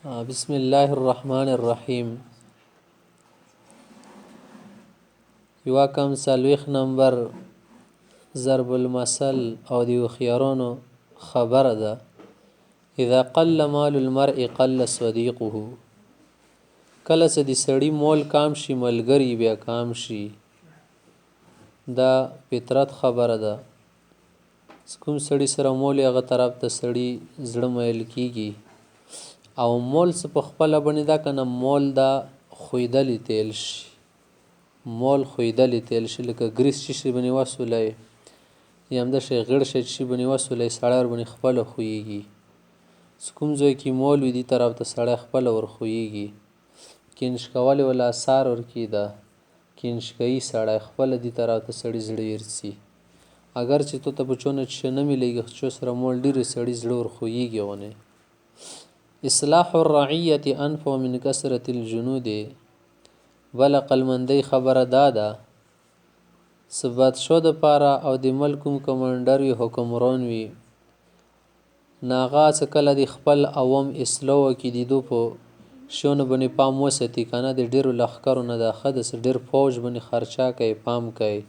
بسم الله الرحمن الرحیم. یو کم سلویخ نمبر ضرب المثل او د هوښیارانو خبره ده. اذا قل مال المرء قل صدیقه. کله چې د سړي مول کام شي ملګری بیا کام شي. دا فطرت خبره ده. کوم سړي سره مول هغه طرف ته سړي زړه میل کیږي. او مول څه په خپله باندې دا کنه مول دا خویدلی تیل شي. مول خویدلی تیل شي لکه ګریس چې شي باندې وسولای یا همداسې غړ شي چې باندې وسولای سړی ور باندې خپله خویږي. کوم ځای کې مول وي دې طرف ته سړی خپله ور خویږي. کینش کول ولا اثار ورکي ده کینش کوي سړی خپله دې طرف ته سړي زړه ورسي. اگر چې تو ته په چونه چې نه میلیږي چې سره مول ډېرې سړي زړه ور خویږي ونه. اصلاح الرعیت انفع من کثرة الجنود. بل عقلمندۍ خبره دا ده څه بادشاه دپاره او د ملک کوم کمانډر وي حکمران وي نو هغه څه کله د خپل عوام اصلاح وکړي د دو په شیانو باندې پام وساتي که نه د ډېرو لښکرو نه د ښه داسې ډېر فوج باندې خرچه کوي پام کوي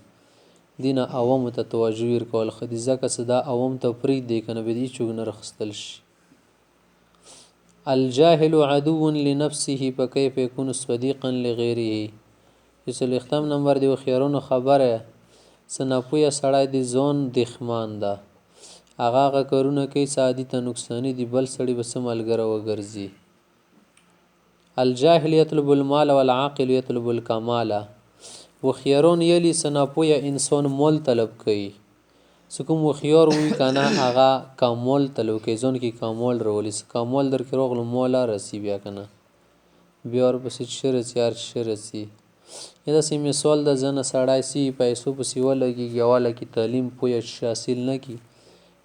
دې نه عوامو ته توجه ورکول ښه دي ځکه څه دا عوام ته پرېږدي که نه بیا د هېڅوک نه راخیستل شي. الجاهل عدو لنفسه فكيف يكون صديقا لغيره. 40 نمبر د هوښیارانو خبره څه ناپوهه سړی د ځان دښمن ده. هغه کارونه کوي چې عادي ته نقصاني دي بل سړي به څه ملګری وګرځي. الجاهل یطلب المال والعاقل یطلب الکمال. هوښیاران یلی څه ناپوهه انسان مول طلب کوي. څه کوم هوښیار وي که نه هغه کمال طلب کوي ځان کې کمال راولي څه کمال درکې راغلو ماله رسي بیا که نه بیا ورپسې څه رسي هر څه رسي. یا داسې مثال ده ځنه سړی سي پیسو پسې ولګېږي واله کې تعلیم پوهه حاصل نه کړي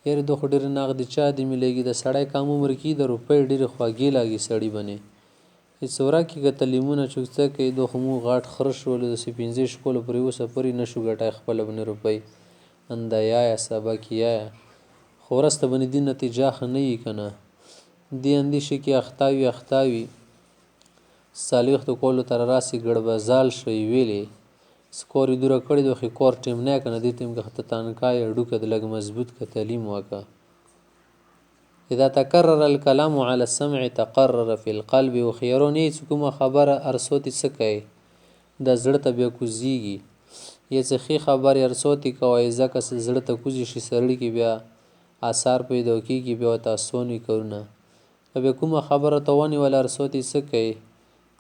یارې دا خو ډېرې نغدې چا دې میلیږي د سړی کم عمر کې د روپۍ ډېرې خوږې لګي سړي باندې هېڅ ورکې که تعلیمونه چې څه کوي دا خو موږ غټ خره شولو داسې 15 شکولو پورې اوسه پورې نه شو ګټی خپله باندې روپۍ انده یایه سبق یایه خو وروسته باندې دې نتیجه ښه نه وي که نه دې اندېښې کې اخته وي 40 کالو ته راسي ګړبزال شوی ویلې سکور یې دوره کړې ده خو کور ټیم نه که نه دې ټیم کې ته تنکای هډوکه د لږ مضبوط که تعلیم وکړه. اذا تکرر الکلام على السمع تقرر في القلب. هوښیاران یې چې کومه خبره ارسوتې څه کوي دا زړه ته بیا کوزیږي یا څه ښې خبرې ارسوتې کوئ ځکه چې زړه ته کوزي شي سړي کې بیا اثار پیدا کېږي بیا ورته اسان وي کارونه. که بیا کومه خبره ته ونیول ارسوتې څه کوي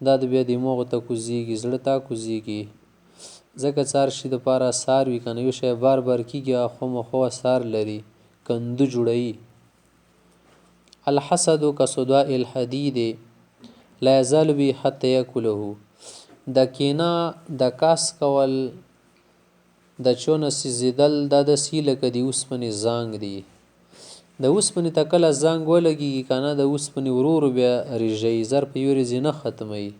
دا د بیا دماغو ته کوزیږي زړه ته کوزیږي ځکه چې هر شي دپاره اثار وي که نه یو شی بار کېږي خامخا اثار لري کنده جوړوي. الحسد كصداء الحديد لا يزال به حتى يأكله. د کینه د کاس کول د چونه سیزیدل دا داسې لکه د اوسپنې زنګ دی. د اوسپنې ته کله زنګ ولګېږي که نه د اوسپنې ورو بیا ریژوي زر په یوې ورځې نه ختموي.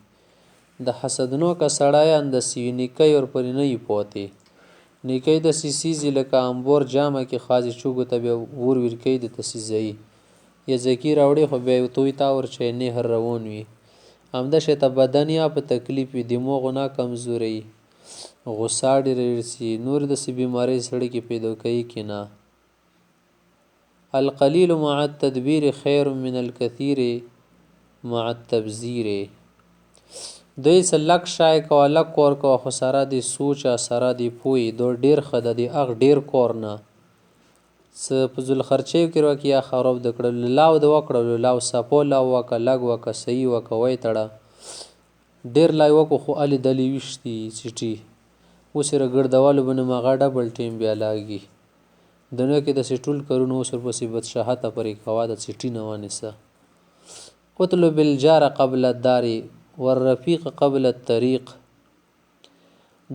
د حسدناکه سړی انداسې وي نیکۍ ورپورې نه وي پاتې. نیکۍ داسې سیزي لکه امبور جامه کې خاصې چوګو ته بیا ور ورکوي درته سیزوي یا ځکي راوړي خو بیا یو توی تاور چې نهر روان وي همداسې ته بدن یا په تکلیف وي دماغو نه کمزوري غوسه ډېره ورسي نور داسې بیمارۍ سړي کې پیدا کوي که نه. القلیل مع التدبیر خیر من الکثیر مع التبذیر. دوی څه لږ شی کوه لږ کار کوه خو سره د سوچه سره د پوهې دا ډېر ښه ده د هغه ډېر کار نه څه په ذوالخرچیو کې راکړي یا خراب د کړلو لاو د وکړلو لاو صفا لاو وکړه لږ وکړه صحیح وکړه وی تړه ډېر لای وکړو خو الې دلې ویشتي چټي اوس یې راګرځولو باندې هغه ډبل ټیم بیا لاګي دنیا کې داسې ټول کارونه اوس ورپسې بدشهته پرې کوه د چټي نه ونیسه. اطلب الجار قبل الدار والرفیق قبل الطریق.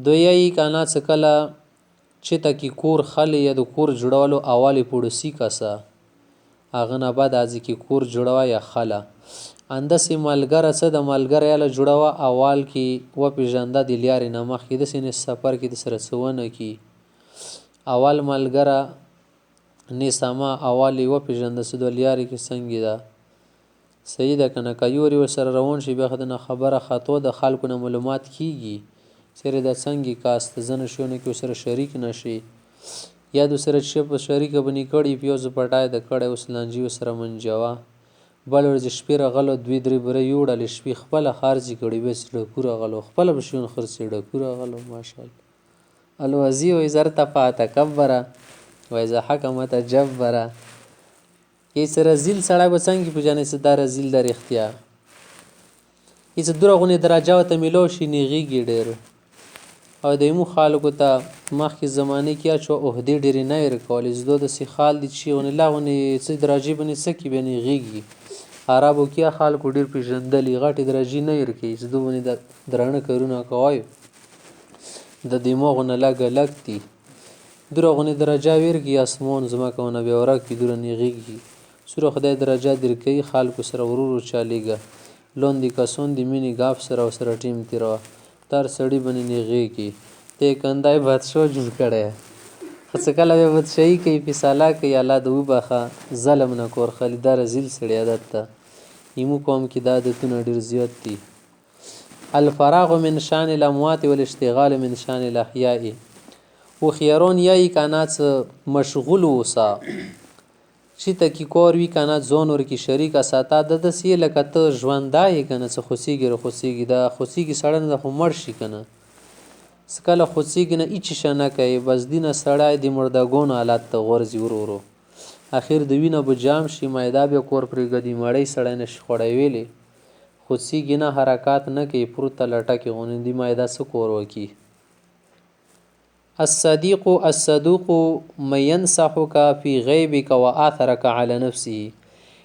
دوی که نه څه کله چې ته کې کور خلې یا د کور جوړولو اول پوړسي کسه هغه نه بعد ازې کې کور جوړوه یا خله انداسې ملګره څه د ملګری یاله جوړوه اول کې وپېژنده د لیارې نه مخکې داسې نه سفر کې د سره څه ونه کړي اول ملګره نیسمه اول یې وپېژنده څه د لیارې کې څنګه ده صحیح ده که نه. که یورې ورسره روان شي بیا خو د نه خبره خطو د خلکو نه معلومات کېږي چیرې دا څنګه کاست زه نشونه کې ورسره شریک نشي یا د ورسره چې په شریکه به نه کړي پیاز پټای د کړی اوس لانجې ورسره منجوه بل ورځ شپې راغلو 2-3 بره یوړلې شپې خپله خارجې کړي بس ډکو راغلو خپله به شیون خرڅې ډکو راغلو ماشاءالله الوزي وایي زر تفا تکبره وایي زه حکمت جبره یې څه رزیل سړی به څنګه پېژنې څه دا رزیل ده رښتیا یې څه دوره غونې درجه ورته میلاو شي نیغېږي ډېر او د یمو خلکو ته مخکې زمانې کې اچو عهدې ډېرې نه وې رکولې زدو داسې خال دي چې غونې لا غونې څه درجې به نه څه کې بیا نیغېږي عربو کې خلکو ډېر پېژندلي غټې درجې نه ورکوي زدو غونې د درانه کارونه کوی د دماغونه لږه لږ دي دوره غونې درجه ورکړي اسمان ځمکهونه بیا ورک وي دوره نیغېږي سوره خدای درجه درکوي خلکو سره ورو ورو چالېږه لاندې کسان د مینې ګپ سره ورسره ټیم تېروه تر سړي به نه نیغېږي ته یې کندی بادشاه جوړ کړی خو څه کله بیا بادشاهي کوي فیصله کوي الله د وبخه ظلم نه کور خلي دا رزیل سړی عادت ته زموږ قوم کې دا عادتونه ډېر زیات دي الفراغ من شان الاموات والاشتغال من شان الاحیاء هوښیاران یایي که نه څه مشغول اوسه چې ته کې کار وي که نه ځان ورکې شریکه ساته د داسې یې لکه ته ژونده یې که نه څه خوڅېږي راخوڅېږي دا خوڅېږي سړی نه ده خو مړ شي که نه څه کله خوڅېږي نه هېڅ شی نه کوي بس دینه سړی د مردګانو حالت ته غورځي ورو ورو اخر د وینه به جام شي معده بیا کور پرېږدي مړی سړی نه شي خوړی ویلې خوڅېږي نه حرکات نه کوي پروته لټکې غوندې د معده څه کور وکړي الصديق الصدوق من ينصحك في غيبك وآثرك على نفسه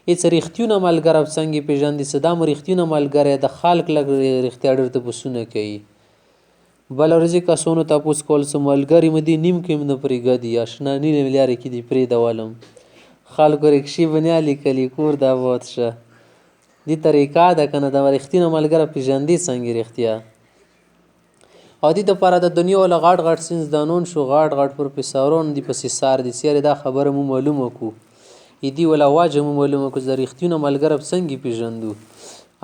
هېڅ رښتونه ملګری څنګه پېژندې څه دا مو رښتونه ملګری د خلک لږ رښتیا ډېر تپوسونه کوي بله ورځې کسانو تپوس کول څه ملګري مې دي نیم کې م نه پرېږدي اشنا نیم لارې کې دي پرېږدولم خلکو رکشې به نه لیکلي کور د آباد شه دې طریقه ده که نه د رښتینه ملګری پېژندې څنګه رښتیا او دې دپاره د دنیا والا غټ غټ ساینسدانان شو غټ غټ پروفیسوران دي پسې سار دي چېرې دا خبره مو معلومه کړو دې والا واجه مو معلومه کړو د رښتینه ملګری په څنګه پېژندو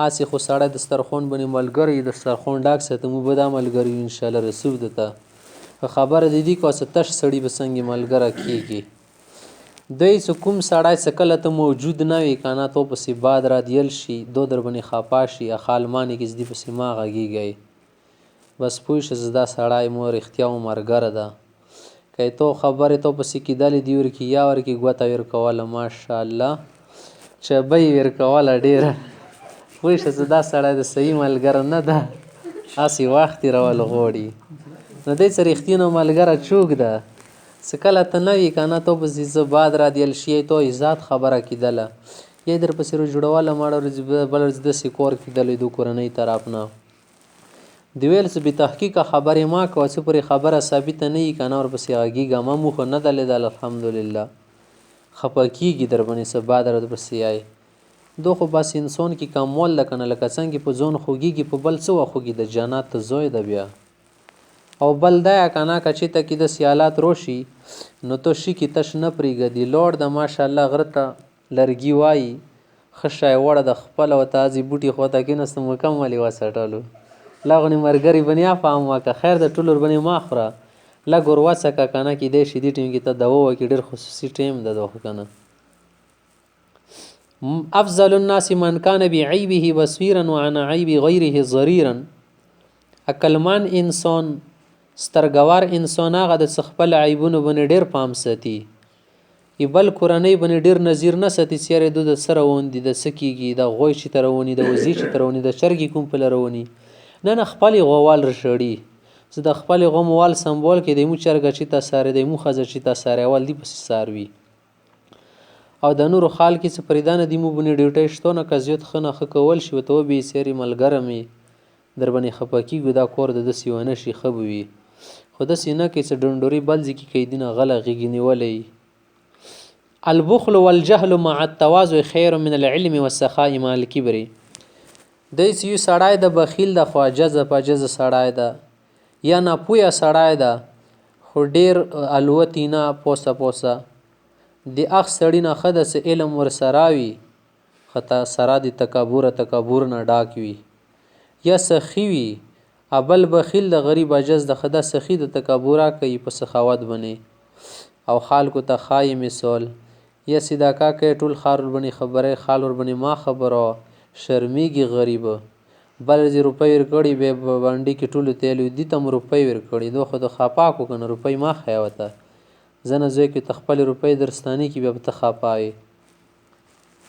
هسې خو سړی دسترخوان باندې ملګری دسترخوان ډک ساته موږ به دا ملګری یو انشاءالله رسوب درته خبره د دې که څه تش سړي به څنګه ملګری کېږي دوی چې کوم سړی څه کله ته موجود نه وي که نه تو پسې باد رادیل شي دو در باندې خفه شي خالمانې کې دې پسې ما غږېږئ بس پوه شه زه دا سړی مو رښتیا مو ملګری ده که تو خبرې تو پسې کېدلې دي ورکې یا ورکې ګوته ورکوله ماشاءالله چبه یې ورکوله ډېره پوه شه زه دا سړی د صحیح ملګری نه ده هسې وخت تېرول غواړي نو دی څه رښتینه ملګری څوک ده څه کله ته نه وي که نه تو پسې زه باد رادیل شي تو ذات خبره کېدله یا در پسې رو جوړوله ماړه ورځ بله ورځ داسې کار کېدلی دو کورنۍ طرف نه د ویل څه بې تحقیقه خبرې ما کوه څه پورې خبره ثابته نه وي که نه ورپسې غږېږه ما مو خو نه ده لیدل الحمدلله خفه کېږي در باندې څه باد درپسې یای دو خو بس انسان کې کمال ده که نه لکه څنګه په ځان خوږېږي په بل څه وخوږي د جنت ځای ده بیا او بل دا که نه که چېرته کې داسې حالات راشي نو تو شي کې تش نه پرېږدي لاړ د ماشاءالله غره ته لرګي وایي ښه شی وړه د خپله ورته هسې بوټي خواته کېناستم مکمل یې وڅټلو لا غونې ملګري به نه فهم وکړه خیر د ټولو ورباندې مه خوره لږ ور وڅکه که نه کېدای شي دې ټیم کې ته دوا وکړي ډېر خصوصي ټیم ده دا خو که نه افضل الناس من کان بعیبه بصیرا وعن عیب غیره ضریرا عقلمن انسان سترګور انسان هغه د څه خپل عیبونو باندې ډېر پام ساتي بل کورنۍ باندې ډېر نظیر نه ساتي چېرې دو د څه روان دي د څه کېږي د غوی چې ته رواني د وزې چې ته رواني د چرګې کوم پله رواني نه خپل یې غووال رشړي زه د خپل یې غو موال سمبول کې د یمو چرګه چې ته سارې د یمو ښځه چې ته سارې اول دې پسې ساروي او د نورو خال کې څه پریدانه دې مو باندې ډیوټۍ شته نه که زیات ښه نه ښه کول شي ورته وبې سیرې ملګری مې در باندې خفه کېږو دا کار د داسې ونه شي ښه به وي خو داسې نه کوي څه ډنډوري بل ځای کې کوي دینه غله غېږې نیولی البخل والجهل مع التواضع خیر من العلم والسخاء مع الكبر دی چې یو سړی د بخیل د خو عجزه پجزه سړی ده یا ناپویه سړی ده خو ډېر الوتي نه پوسه د اخ سړي نه ښه ده څه علم ورسره وي خطا سره د تکبر نه ډاک وي یا سخی وي ابل بخیل د غریب عجز د خدا سخی د تکبره کوي په سخاوت بنی او خلکو ته خای مثال یا صداقا کوي ټول خار بنی خبره خال ور بنی ما خبره شرمیږي غریب بل دې روپۍ ورکړي به باندې کې ټول تیل دي تم روپۍ ورکړي دوه خو د خپا کو کنه روپۍ ما خیا وته زنه زوی کې تخپل روپۍ درستانی کې به ته خپای